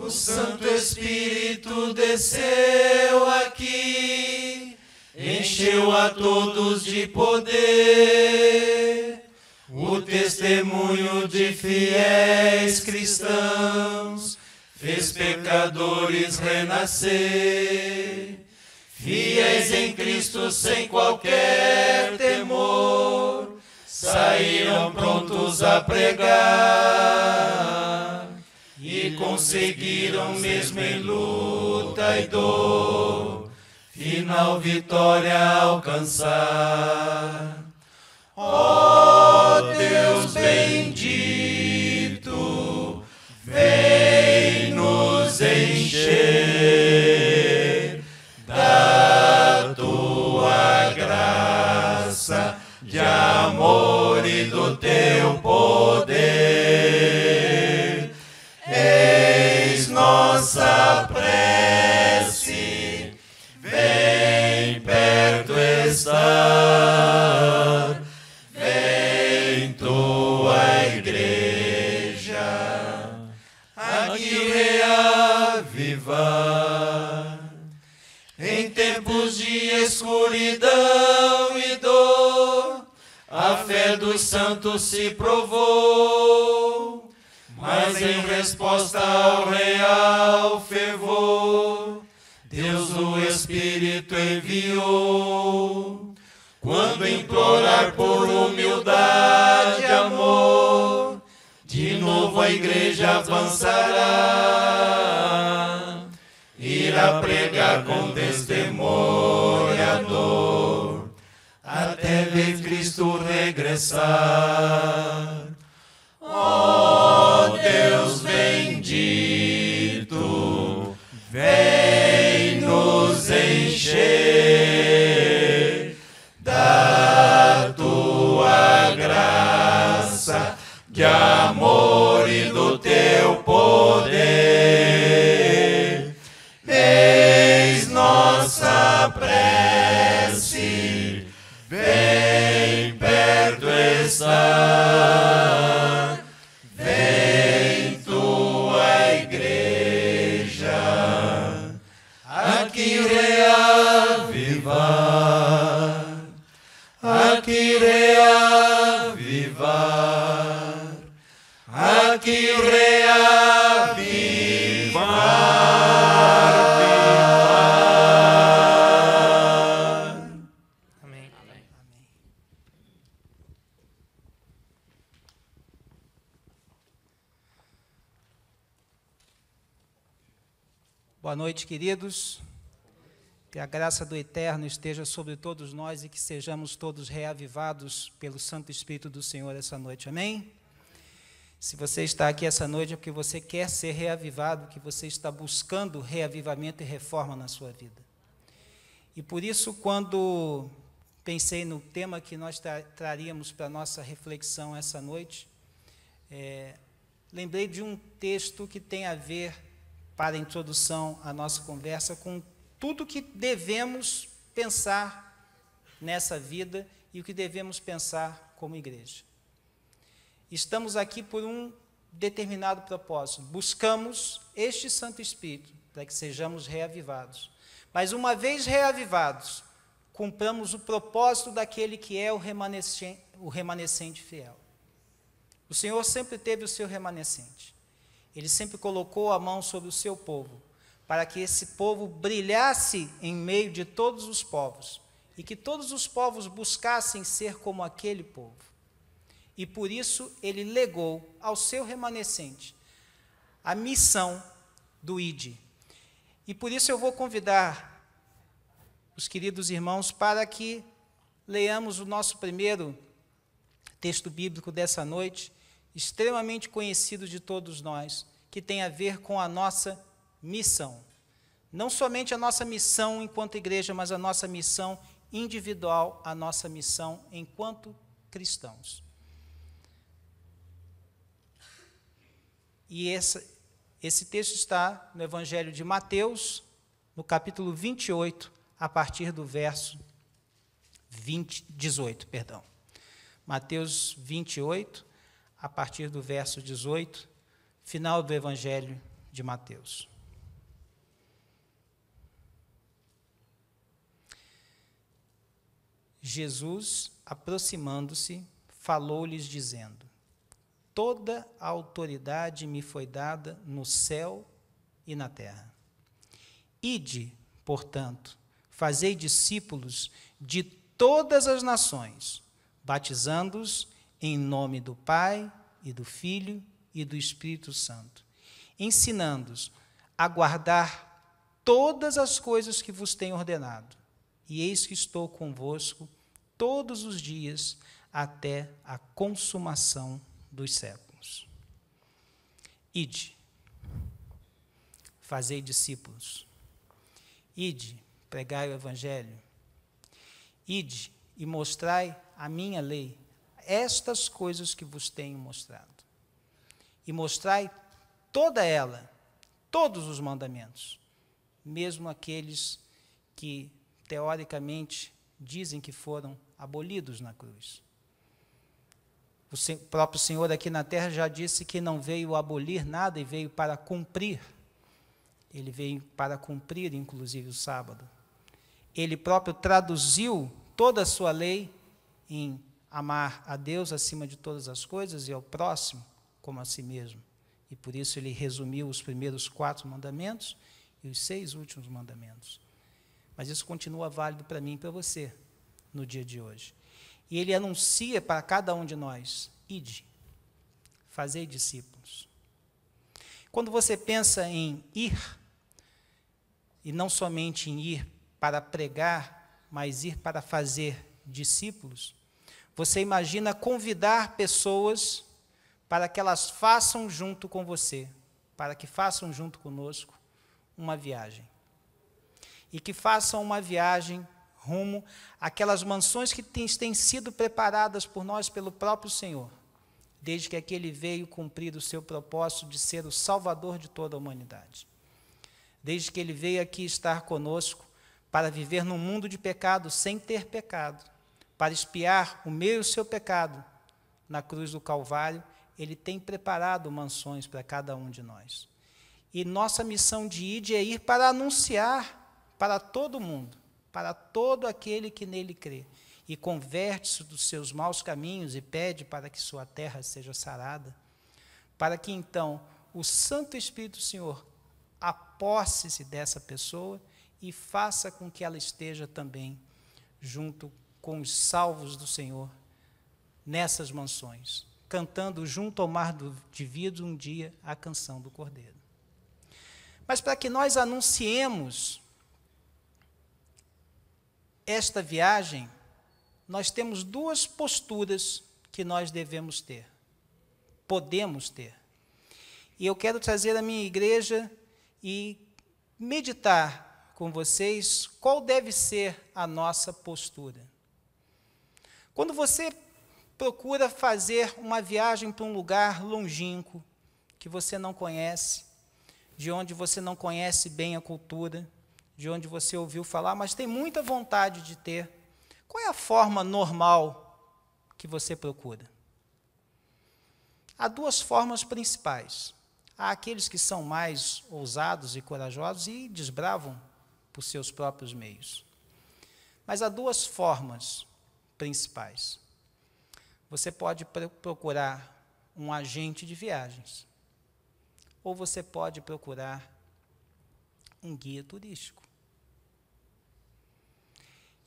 O Santo Espírito desceu aqui, encheu a todos de poder. O testemunho de fiéis cristãos fez pecadores renascer. Fiéis em Cristo sem qualquer temor, saíram prontos a pregar e conseguiram mesmo em luta e dor, final vitória alcançar. Ó Deus bendito, vem nos encher da tua graça, de amor e do teu poder. Eis nossa prece, vem perto estar. Vem tua igreja aqui reavivar. Em tempos de escuridão e dor, a fé dos santos se provou, mas em resposta ao real fervor, Deus o Espírito enviou. Quando implorar por humildade e amor, de novo a igreja avançará, irá pregar com destemor e a dor, até ver Cristo regressar. Ó Deus bendito, vem nos encher da tua graça, de amor e do teu poder. Eis nossa prece, vem perto estar. Vem tua igreja aqui reavivar, aqui reavivar, aqui reavivar. Amém. Boa noite, queridos. Que a graça do Eterno esteja sobre todos nós e que sejamos todos reavivados pelo Santo Espírito do Senhor essa noite. Amém? Se você está aqui essa noite é porque você quer ser reavivado, que você está buscando reavivamento e reforma na sua vida. E por isso, quando pensei no tema que nós traríamos para a nossa reflexão essa noite, lembrei de um texto que tem a ver, para a introdução à nossa conversa, com tudo que devemos pensar nessa vida e o que devemos pensar como igreja. Estamos aqui por um determinado propósito. Buscamos este Santo Espírito para que sejamos reavivados. Mas uma vez reavivados, cumpramos o propósito daquele que é o remanescente fiel. O Senhor sempre teve o seu remanescente. Ele sempre colocou a mão sobre o seu povo, para que esse povo brilhasse em meio de todos os povos, e que todos os povos buscassem ser como aquele povo. E por isso ele legou ao seu remanescente a missão do ID. E por isso eu vou convidar os queridos irmãos para que leamos o nosso primeiro texto bíblico dessa noite, extremamente conhecido de todos nós, que tem a ver com a nossa missão. Não somente a nossa missão enquanto igreja, mas a nossa missão individual, a nossa missão enquanto cristãos. E esse texto está no Evangelho de Mateus, no capítulo 28, a partir do verso 18. Mateus 28, a partir do verso 18, final do Evangelho de Mateus. Jesus, aproximando-se, falou-lhes dizendo: toda a autoridade me foi dada no céu e na terra. Ide, portanto, fazei discípulos de todas as nações, batizando-os em nome do Pai e do Filho e do Espírito Santo, ensinando-os a guardar todas as coisas que vos tenho ordenado. E eis que estou convosco todos os dias até a consumação dos séculos. Ide, fazei discípulos. Ide, pregai o Evangelho. Ide e mostrai a minha lei, estas coisas que vos tenho mostrado. E mostrai toda ela, todos os mandamentos, mesmo aqueles que, teoricamente, dizem que foram abolidos na cruz. O próprio Senhor aqui na terra já disse que não veio abolir nada e veio para cumprir. Ele veio para cumprir, inclusive, o sábado. Ele próprio traduziu toda a sua lei em amar a Deus acima de todas as coisas e ao próximo como a si mesmo. E por isso ele resumiu os primeiros 4 mandamentos e os 6 últimos mandamentos. Mas isso continua válido para mim e para você no dia de hoje. E ele anuncia para cada um de nós: ide, fazei discípulos. Quando você pensa em ir, e não somente em ir para pregar, mas ir para fazer discípulos, você imagina convidar pessoas para que elas façam junto com você, para que façam junto conosco uma viagem. E que façam uma viagem rumo àquelas mansões que têm sido preparadas por nós, pelo próprio Senhor, desde que aquele veio cumprir o seu propósito de ser o Salvador de toda a humanidade. Desde que ele veio aqui estar conosco para viver num mundo de pecado sem ter pecado, para expiar o meu e o seu pecado na cruz do Calvário, ele tem preparado mansões para cada um de nós. E nossa missão de ir é ir para anunciar para todo mundo, para todo aquele que nele crê, e converte-se dos seus maus caminhos e pede para que sua terra seja sarada, para que então o Santo Espírito do Senhor aposse-se dessa pessoa e faça com que ela esteja também junto com os salvos do Senhor nessas mansões, cantando junto ao mar de vidro um dia a canção do Cordeiro. Mas para que nós anunciemos esta viagem, nós temos 2 posturas que nós devemos ter, podemos ter. E eu quero trazer à minha igreja e meditar com vocês qual deve ser a nossa postura. Quando você procura fazer uma viagem para um lugar longínquo, que você não conhece, de onde você não conhece bem a cultura, de onde você ouviu falar, mas tem muita vontade de ter, qual é a forma normal que você procura? Há 2 formas principais. Há aqueles que são mais ousados e corajosos e desbravam por seus próprios meios. Mas há 2 formas principais. Você pode procurar um agente de viagens, ou você pode procurar um guia turístico.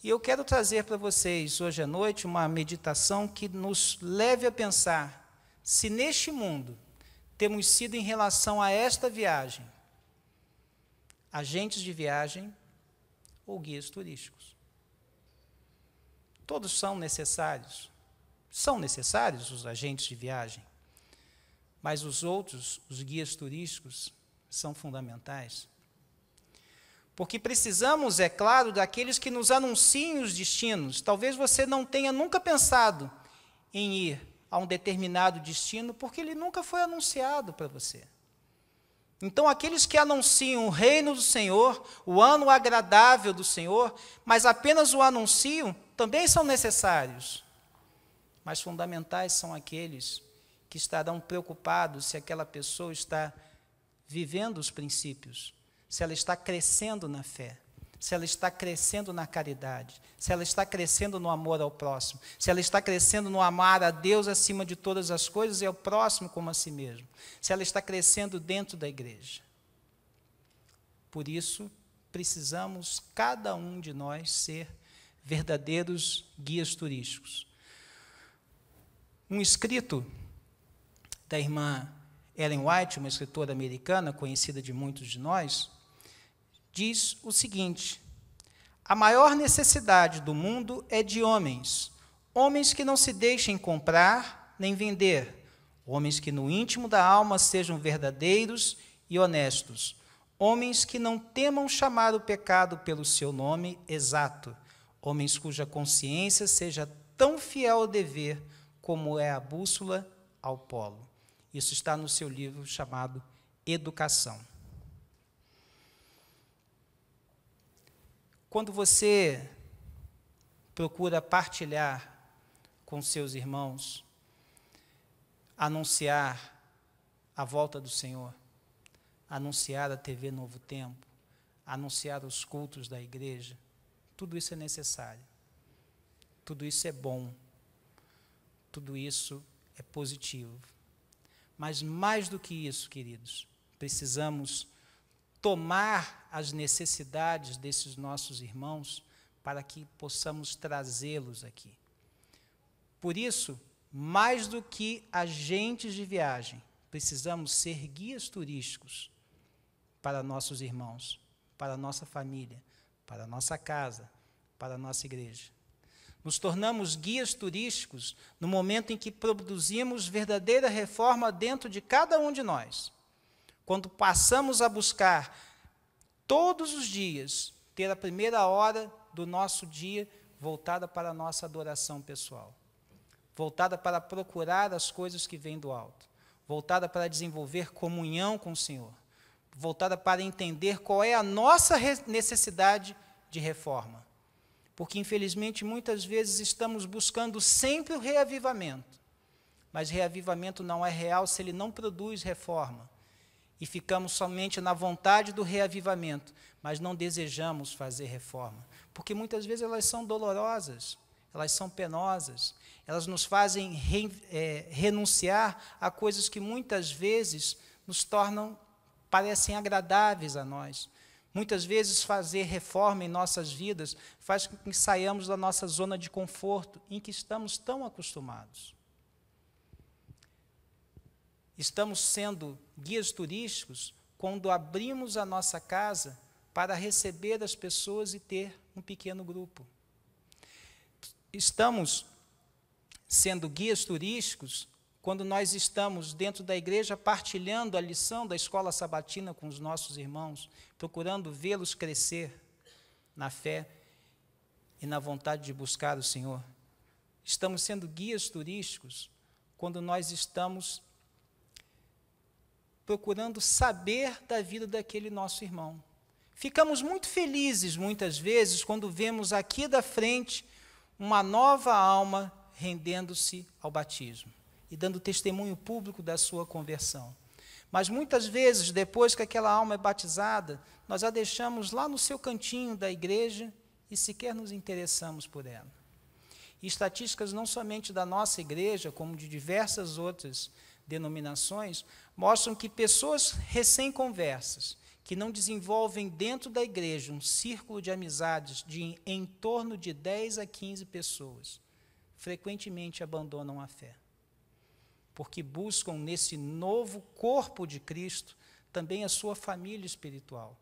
E eu quero trazer para vocês hoje à noite uma meditação que nos leve a pensar se neste mundo temos sido, em relação a esta viagem, agentes de viagem ou guias turísticos. Todos são necessários. São necessários os agentes de viagem, mas os outros, os guias turísticos, são fundamentais. Porque precisamos, é claro, daqueles que nos anunciem os destinos. Talvez você não tenha nunca pensado em ir a um determinado destino, porque ele nunca foi anunciado para você. Então, aqueles que anunciam o reino do Senhor, o ano agradável do Senhor, mas apenas o anunciam, também são necessários. Mas fundamentais são aqueles que estarão preocupados se aquela pessoa está vivendo os princípios, se ela está crescendo na fé, se ela está crescendo na caridade, se ela está crescendo no amor ao próximo, se ela está crescendo no amar a Deus acima de todas as coisas e ao próximo como a si mesmo, se ela está crescendo dentro da igreja. Por isso, precisamos, cada um de nós, ser verdadeiros guias turísticos. Um escrito da irmã Ellen White, uma escritora americana, conhecida de muitos de nós, diz o seguinte: a maior necessidade do mundo é de homens, homens que não se deixem comprar nem vender, homens que no íntimo da alma sejam verdadeiros e honestos, homens que não temam chamar o pecado pelo seu nome exato, homens cuja consciência seja tão fiel ao dever como é a bússola ao polo. Isso está no seu livro chamado Educação. Quando você procura partilhar com seus irmãos, anunciar a volta do Senhor, anunciar a TV Novo Tempo, anunciar os cultos da igreja, tudo isso é necessário, tudo isso é bom, tudo isso é positivo. Mas mais do que isso, queridos, precisamos tomar as necessidades desses nossos irmãos para que possamos trazê-los aqui. Por isso, mais do que agentes de viagem, precisamos ser guias turísticos para nossos irmãos, para a nossa família, para a nossa casa, para a nossa igreja. Nos tornamos guias turísticos no momento em que produzimos verdadeira reforma dentro de cada um de nós. Quando passamos a buscar todos os dias ter a primeira hora do nosso dia voltada para a nossa adoração pessoal, voltada para procurar as coisas que vêm do alto, voltada para desenvolver comunhão com o Senhor, voltada para entender qual é a nossa necessidade de reforma. Porque, infelizmente, muitas vezes estamos buscando sempre o reavivamento, mas reavivamento não é real se ele não produz reforma. E ficamos somente na vontade do reavivamento, mas não desejamos fazer reforma. Porque muitas vezes elas são dolorosas, elas são penosas, elas nos fazem renunciar a coisas que muitas vezes parecem agradáveis a nós. Muitas vezes fazer reforma em nossas vidas faz com que saiamos da nossa zona de conforto, em que estamos tão acostumados. Estamos sendo guias turísticos quando abrimos a nossa casa para receber as pessoas e ter um pequeno grupo. Estamos sendo guias turísticos quando nós estamos dentro da igreja partilhando a lição da escola sabatina com os nossos irmãos, procurando vê-los crescer na fé e na vontade de buscar o Senhor. Estamos sendo guias turísticos quando nós estamos procurando saber da vida daquele nosso irmão. Ficamos muito felizes, muitas vezes, quando vemos aqui da frente uma nova alma rendendo-se ao batismo e dando testemunho público da sua conversão. Mas muitas vezes, depois que aquela alma é batizada, nós a deixamos lá no seu cantinho da igreja e sequer nos interessamos por ela. E estatísticas não somente da nossa igreja, como de diversas outras denominações, mostram que pessoas recém-conversas, que não desenvolvem dentro da igreja um círculo de amizades de em torno de 10 a 15 pessoas, frequentemente abandonam a fé, porque buscam nesse novo corpo de Cristo também a sua família espiritual.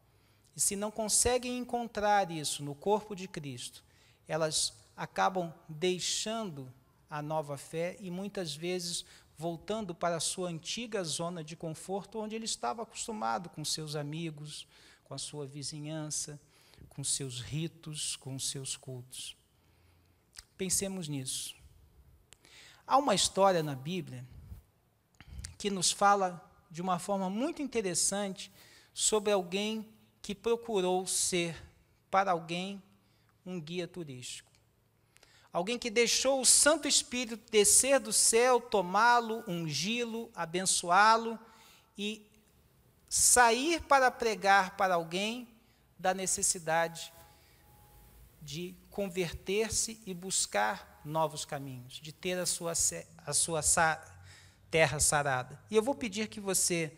E se não conseguem encontrar isso no corpo de Cristo, elas acabam deixando a nova fé e muitas vezes voltando para a sua antiga zona de conforto, onde ele estava acostumado com seus amigos, com a sua vizinhança, com seus ritos, com seus cultos. Pensemos nisso. Há uma história na Bíblia que nos fala de uma forma muito interessante sobre alguém que procurou ser, para alguém, um guia turístico. Alguém que deixou o Santo Espírito descer do céu, tomá-lo, ungí-lo, abençoá-lo e sair para pregar para alguém da necessidade de converter-se e buscar novos caminhos, de ter a sua terra sarada. E eu vou pedir que você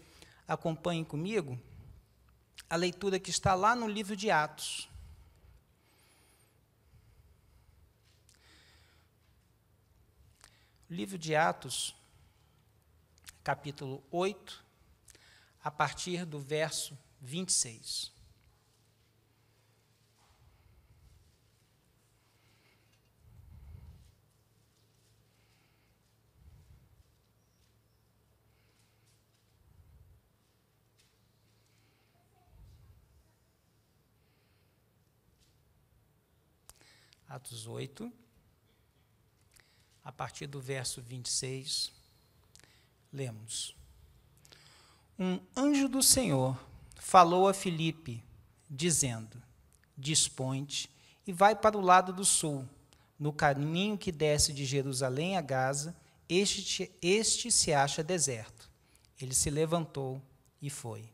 acompanhe comigo a leitura que está lá no livro de Atos. Livro de Atos, capítulo 8, a partir do verso 26. Atos 8, a partir do verso 26, lemos. Um anjo do Senhor falou a Filipe, dizendo: Dispõe-te e vai para o lado do sul, no caminho que desce de Jerusalém a Gaza, este se acha deserto. Ele se levantou e foi.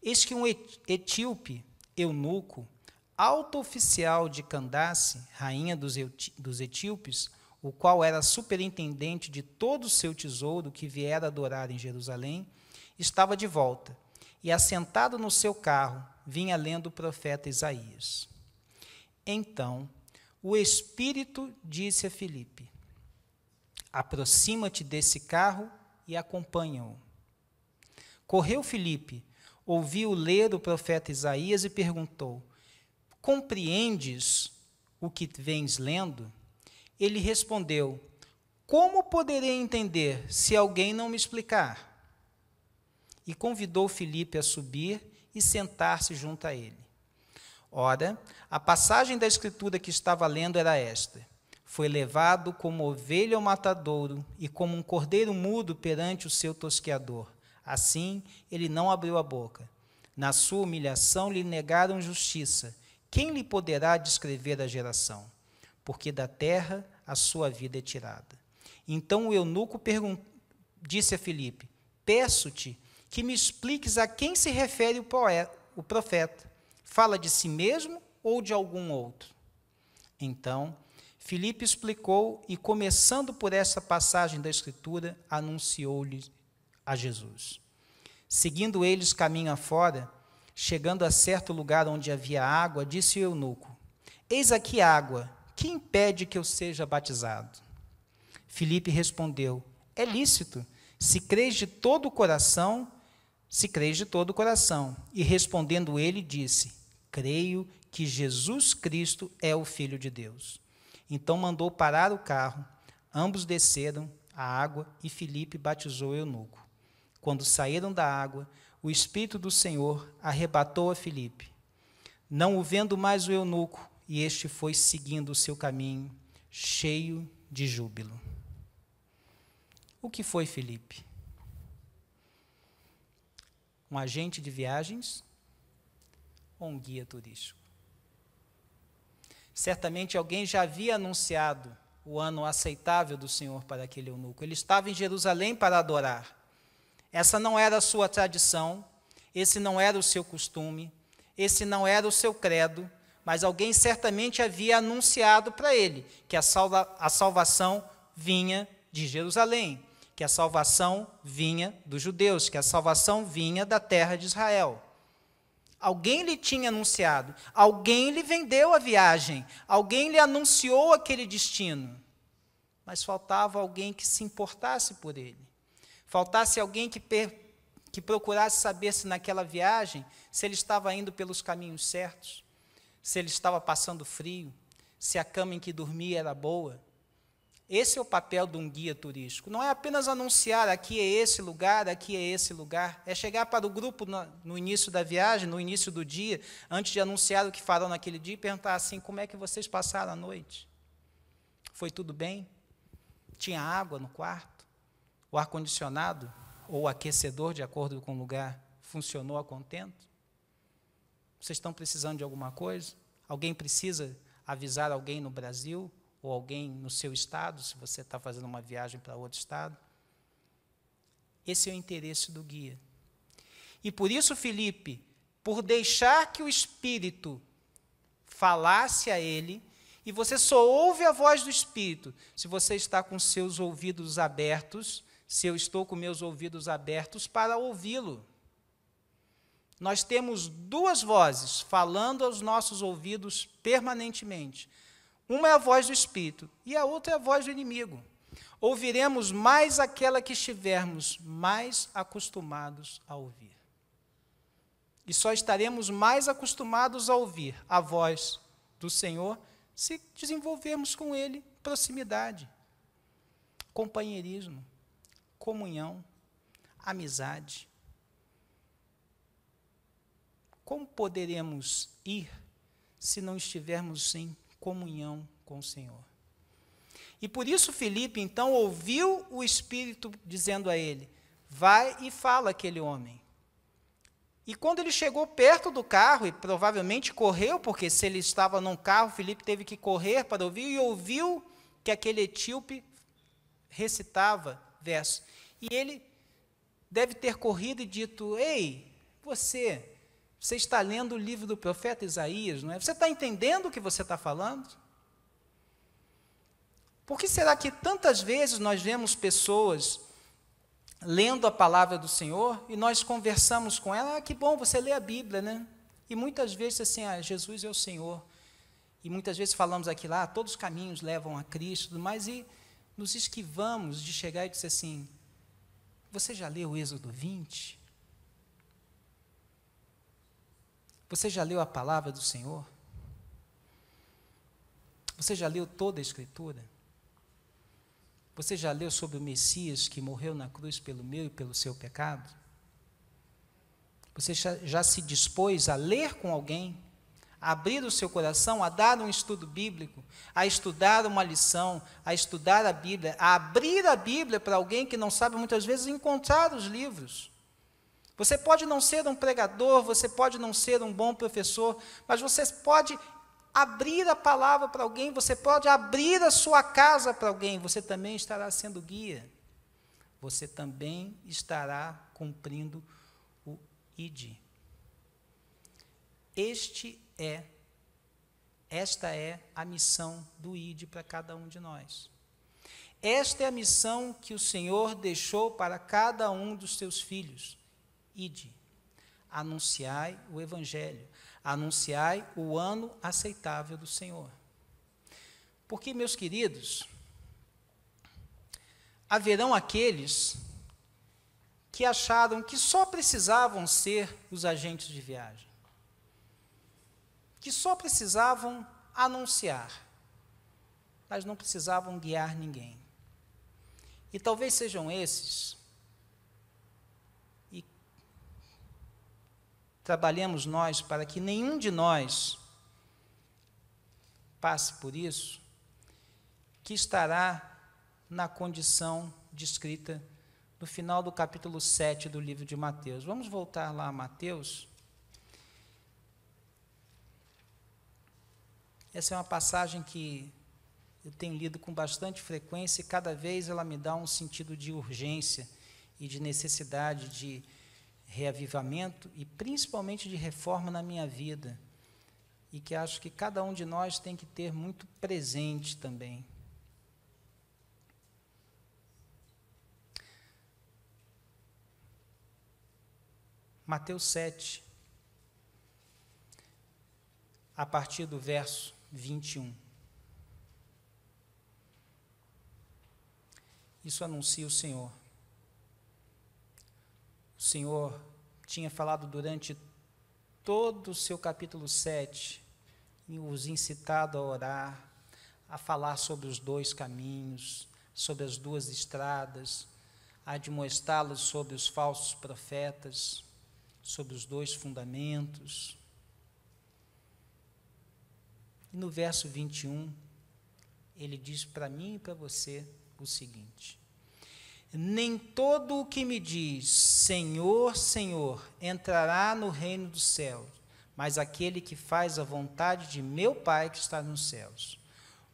Eis que um etíope, eunuco, alto oficial de Candace, rainha dos etíopes, o qual era superintendente de todo o seu tesouro que viera adorar em Jerusalém, estava de volta, e assentado no seu carro, vinha lendo o profeta Isaías. Então, o Espírito disse a Filipe: Aproxima-te desse carro e acompanha-o. Correu Filipe, ouviu ler o profeta Isaías e perguntou: Compreendes o que vens lendo? Ele respondeu: Como poderei entender se alguém não me explicar? E convidou Filipe a subir e sentar-se junto a ele. Ora, a passagem da Escritura que estava lendo era esta: Foi levado como ovelha ao matadouro e como um cordeiro mudo perante o seu tosqueador. Assim, ele não abriu a boca. Na sua humilhação lhe negaram justiça. Quem lhe poderá descrever a geração? Porque da terra a sua vida é tirada. Então o eunuco disse a Filipe: Peço-te que me expliques a quem se refere o profeta. Fala de si mesmo ou de algum outro? Então Filipe explicou e, começando por essa passagem da Escritura, anunciou-lhe a Jesus. Seguindo eles caminho afora, chegando a certo lugar onde havia água, disse o eunuco: Eis aqui água, que impede que eu seja batizado? Filipe respondeu: É lícito, se creis de todo o coração. E respondendo ele, disse: Creio que Jesus Cristo é o Filho de Deus. Então mandou parar o carro, ambos desceram a água e Filipe batizou o eunuco. Quando saíram da água, o Espírito do Senhor arrebatou a Filipe. Não o vendo mais o eunuco, e este foi seguindo o seu caminho, cheio de júbilo. O que foi Filipe? Um agente de viagens ou um guia turístico? Certamente alguém já havia anunciado o ano aceitável do Senhor para aquele eunuco. Ele estava em Jerusalém para adorar. Essa não era a sua tradição, esse não era o seu costume, esse não era o seu credo, mas alguém certamente havia anunciado para ele que a salvação vinha de Jerusalém, que a salvação vinha dos judeus, que a salvação vinha da terra de Israel. Alguém lhe tinha anunciado, alguém lhe vendeu a viagem, alguém lhe anunciou aquele destino, mas faltava alguém que se importasse por ele. Faltasse alguém que procurasse saber se naquela viagem, se ele estava indo pelos caminhos certos, se ele estava passando frio, se a cama em que dormia era boa. Esse é o papel de um guia turístico. Não é apenas anunciar: aqui é esse lugar, aqui é esse lugar. É chegar para o grupo no início da viagem, no início do dia, antes de anunciar o que farão naquele dia, e perguntar assim: como é que vocês passaram a noite? Foi tudo bem? Tinha água no quarto? O ar-condicionado ou o aquecedor, de acordo com o lugar, funcionou a contento? Vocês estão precisando de alguma coisa? Alguém precisa avisar alguém no Brasil? Ou alguém no seu estado, se você está fazendo uma viagem para outro estado? Esse é o interesse do guia. E por isso, Filipe, por deixar que o Espírito falasse a ele, e você só ouve a voz do Espírito se você está com seus ouvidos abertos, se eu estou com meus ouvidos abertos para ouvi-lo. Nós temos duas vozes falando aos nossos ouvidos permanentemente. Uma é a voz do Espírito e a outra é a voz do inimigo. Ouviremos mais aquela que estivermos mais acostumados a ouvir. E só estaremos mais acostumados a ouvir a voz do Senhor se desenvolvermos com Ele proximidade, companheirismo, comunhão, amizade. Como poderemos ir se não estivermos em comunhão com o Senhor? E por isso Filipe, então, ouviu o Espírito dizendo a ele, vai e fala aquele homem. E quando ele chegou perto do carro, e provavelmente correu, porque se ele estava num carro, Filipe teve que correr para ouvir, e ouviu que aquele etíope recitava verso. E ele deve ter corrido e dito, ei, você está lendo o livro do profeta Isaías, não é? Você está entendendo o que você está falando? Por que será que tantas vezes nós vemos pessoas lendo a palavra do Senhor e nós conversamos com ela, que bom, você lê a Bíblia, né? E muitas vezes assim, Jesus é o Senhor. E muitas vezes falamos aqui lá, todos os caminhos levam a Cristo, mas e nos esquivamos de chegar e dizer assim, você já leu o Êxodo 20? Você já leu a palavra do Senhor? Você já leu toda a Escritura? Você já leu sobre o Messias que morreu na cruz pelo meu e pelo seu pecado? Você já se dispôs a ler com alguém, a abrir o seu coração, a dar um estudo bíblico, a estudar uma lição, a estudar a Bíblia, a abrir a Bíblia para alguém que não sabe muitas vezes encontrar os livros? Você pode não ser um pregador, você pode não ser um bom professor, mas você pode abrir a palavra para alguém, você pode abrir a sua casa para alguém, você também estará sendo guia. Você também estará cumprindo o ID. Esta é a missão do ID para cada um de nós. Esta é a missão que o Senhor deixou para cada um dos seus filhos. ID. Anunciai o Evangelho. Anunciai o ano aceitável do Senhor. Porque, meus queridos, haverão aqueles que acharam que só precisavam ser os agentes de viagem, que só precisavam anunciar, mas não precisavam guiar ninguém. E talvez sejam esses, e trabalhemos nós para que nenhum de nós passe por isso, que estará na condição descrita no final do capítulo 7 do livro de Mateus. Vamos voltar lá a Mateus. Essa é uma passagem que eu tenho lido com bastante frequência e cada vez ela me dá um sentido de urgência e de necessidade de reavivamento e principalmente de reforma na minha vida. E que acho que cada um de nós tem que ter muito presente também. Mateus 7, a partir do verso 21. Isso anuncia o Senhor. O Senhor tinha falado durante todo o seu capítulo 7, e os incitado a orar, a falar sobre os dois caminhos, sobre as duas estradas, a admoestá-los sobre os falsos profetas, sobre os dois fundamentos. E no verso 21, ele diz para mim e para você o seguinte: nem todo o que me diz Senhor, Senhor, entrará no reino dos céus, mas aquele que faz a vontade de meu Pai que está nos céus.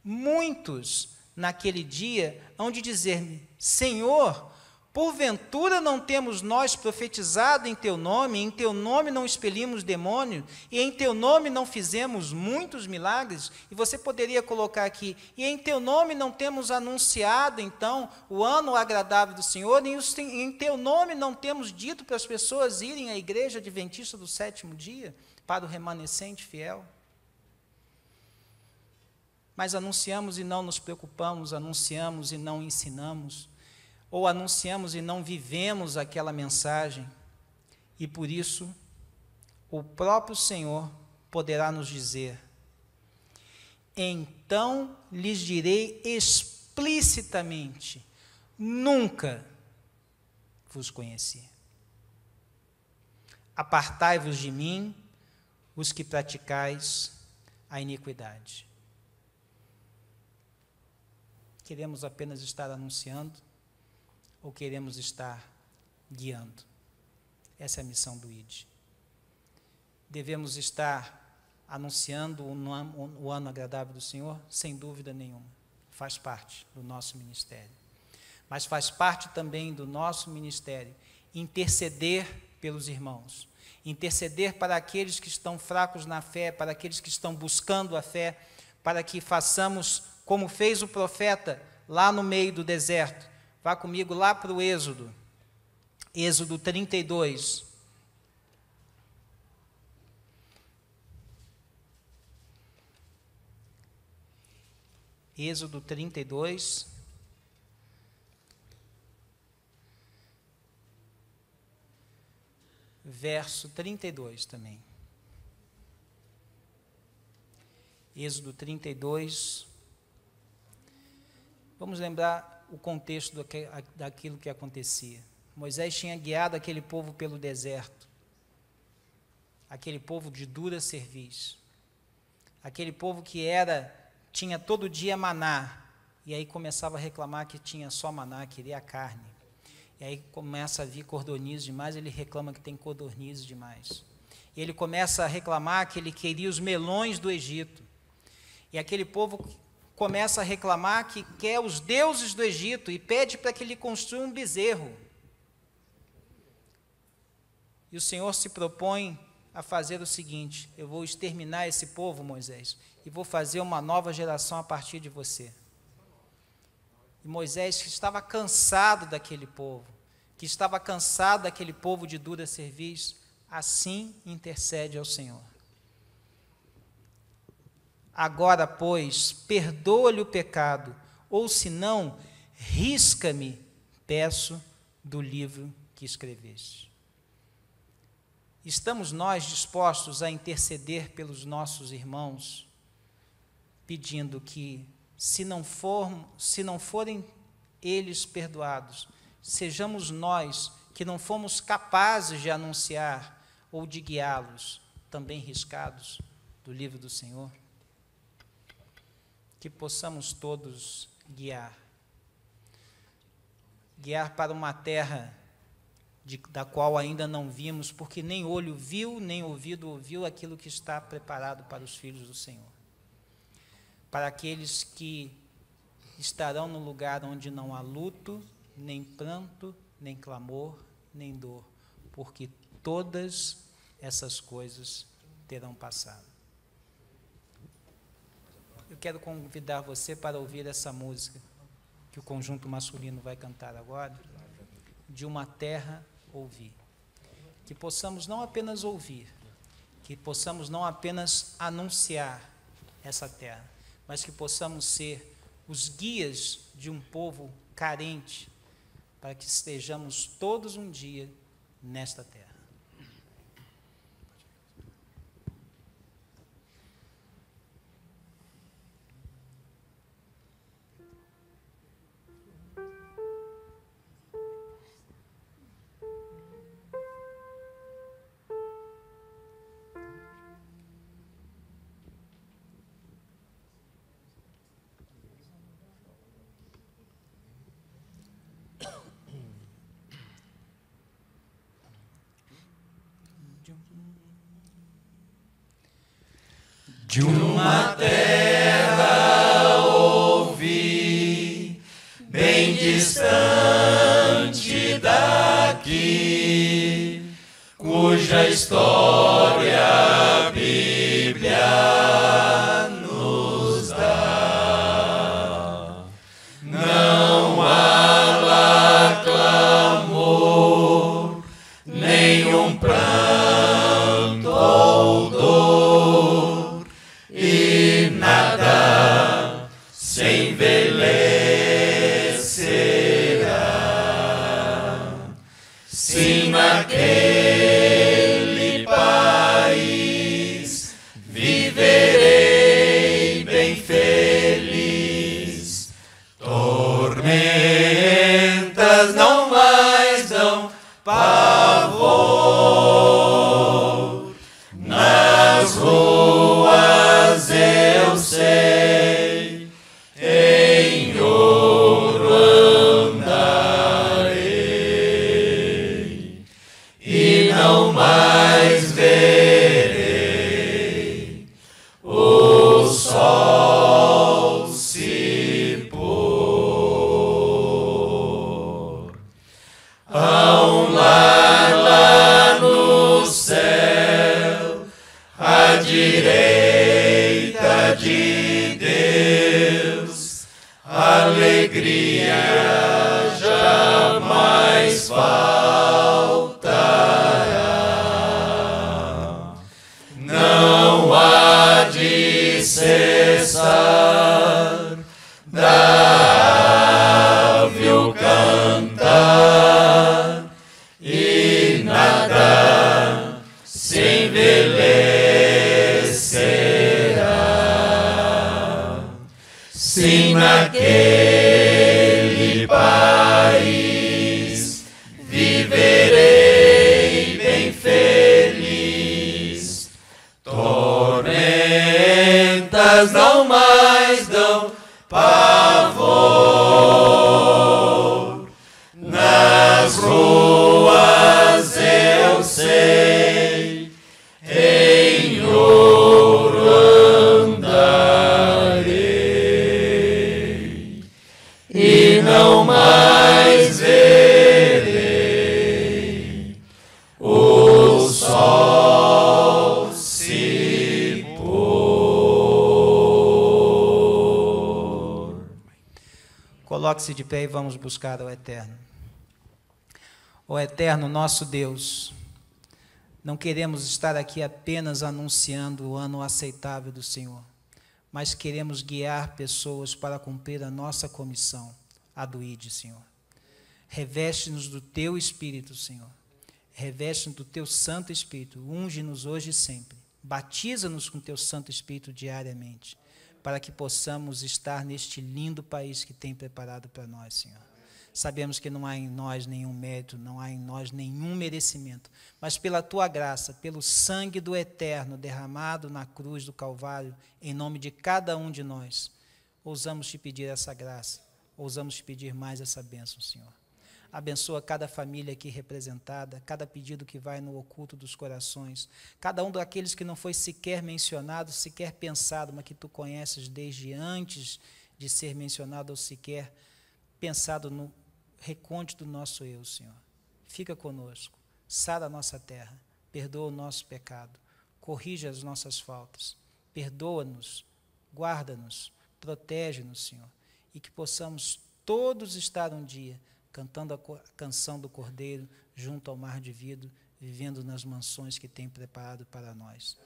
Muitos naquele dia hão de dizer-me: Senhor, Porventura não temos nós profetizado em teu nome, em teu nome não expelimos demônio, e em teu nome não fizemos muitos milagres? E você poderia colocar aqui, e em teu nome não temos anunciado, então, o ano agradável do Senhor, e em teu nome não temos dito para as pessoas irem à igreja adventista do sétimo dia, para o remanescente fiel? Mas anunciamos e não nos preocupamos, anunciamos e não ensinamos, ou anunciamos e não vivemos aquela mensagem, e por isso o próprio Senhor poderá nos dizer: então lhes direi explicitamente, nunca vos conheci. Apartai-vos de mim, os que praticais a iniquidade. Queremos apenas estar anunciando ou queremos estar guiando? Essa é a missão do ID. Devemos estar anunciando o ano agradável do Senhor? Sem dúvida nenhuma. Faz parte do nosso ministério. Mas faz parte também do nosso ministério interceder pelos irmãos. Interceder para aqueles que estão fracos na fé, para aqueles que estão buscando a fé, para que façamos como fez o profeta lá no meio do deserto. Vá comigo lá para o Êxodo. Êxodo 32. Êxodo 32. Verso 32 também. Êxodo 32. Vamos lembrar o contexto daquilo que acontecia. Moisés tinha guiado aquele povo pelo deserto, aquele povo de dura cerviz, aquele povo que tinha todo dia maná, e aí começava a reclamar que tinha só maná, queria carne. E aí começa a vir codorniz demais, ele reclama que tem codorniz demais. E ele começa a reclamar que ele queria os melões do Egito. E aquele povo começa a reclamar que quer os deuses do Egito e pede para que ele construa um bezerro. E o Senhor se propõe a fazer o seguinte: eu vou exterminar esse povo, Moisés, e vou fazer uma nova geração a partir de você. E Moisés, que estava cansado daquele povo, de dura cerviz, assim intercede ao Senhor. Agora, pois, perdoa-lhe o pecado, ou se não, risca-me, peço, do livro que escreveste. Estamos nós dispostos a interceder pelos nossos irmãos, pedindo que, se não forem eles perdoados, sejamos nós que não fomos capazes de anunciar ou de guiá-los, também riscados do livro do Senhor? Que possamos todos guiar para uma terra da qual ainda não vimos, porque nem olho viu, nem ouvido ouviu aquilo que está preparado para os filhos do Senhor. Para aqueles que estarão no lugar onde não há luto, nem pranto, nem clamor, nem dor, porque todas essas coisas terão passado. Eu quero convidar você para ouvir essa música que o conjunto masculino vai cantar agora, De Uma Terra Ouvir. Que possamos não apenas ouvir, que possamos não apenas anunciar essa terra, mas que possamos ser os guias de um povo carente, para que estejamos todos um dia nesta terra. De uma terra ouvi, bem distante cuja história a Bíblia nos dá. Não há lá clamor, nenhum pranto ou dor, e nada se envelhecerá. Sim, naquele país viverei bem feliz. Tormentas não mais dão pavor. Nas ruas eu sei, em ouro andarei, e não mais verei o sol se pôr. Há um lar lá no céu, à direita de Deus, alegria jamais faltará. Não há de cessar da ave o cantar, e nada se envelhecerá. Sim, naquele país viverei bem feliz. Tormentas não mais dão pavor. Nas ruas eu sei, em ouro andarei, e não mais verei o sol se pôr. Coloque-se de pé e vamos buscar o Eterno. Ó Eterno, nosso Deus, não queremos estar aqui apenas anunciando o ano aceitável do Senhor, mas queremos guiar pessoas para cumprir a nossa comissão, a do ID, Senhor. Reveste-nos do Teu Espírito, Senhor. Reveste-nos do Teu Santo Espírito. Unge-nos hoje e sempre. Batiza-nos com Teu Santo Espírito diariamente, para que possamos estar neste lindo país que tem preparado para nós, Senhor. Sabemos que não há em nós nenhum mérito, não há em nós nenhum merecimento, mas pela Tua graça, pelo sangue do Eterno derramado na cruz do Calvário, em nome de cada um de nós, ousamos Te pedir essa graça, ousamos Te pedir mais essa bênção, Senhor. Abençoa cada família aqui representada, cada pedido que vai no oculto dos corações, cada um daqueles que não foi sequer mencionado, sequer pensado, mas que Tu conheces desde antes de ser mencionado ou sequer pensado no recôndito do nosso eu, Senhor. Fica conosco, sara a nossa terra, perdoa o nosso pecado, corrija as nossas faltas, perdoa-nos, guarda-nos, protege-nos, Senhor, e que possamos todos estar um dia cantando a canção do Cordeiro junto ao mar de vidro, vivendo nas mansões que tem preparado para nós.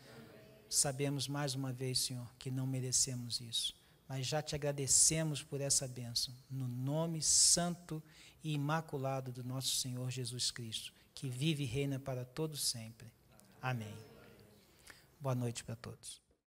Sabemos mais uma vez, Senhor, que não merecemos isso, mas já Te agradecemos por essa bênção, no nome santo e imaculado do nosso Senhor Jesus Cristo, que vive e reina para todos sempre. Amém. Boa noite para todos.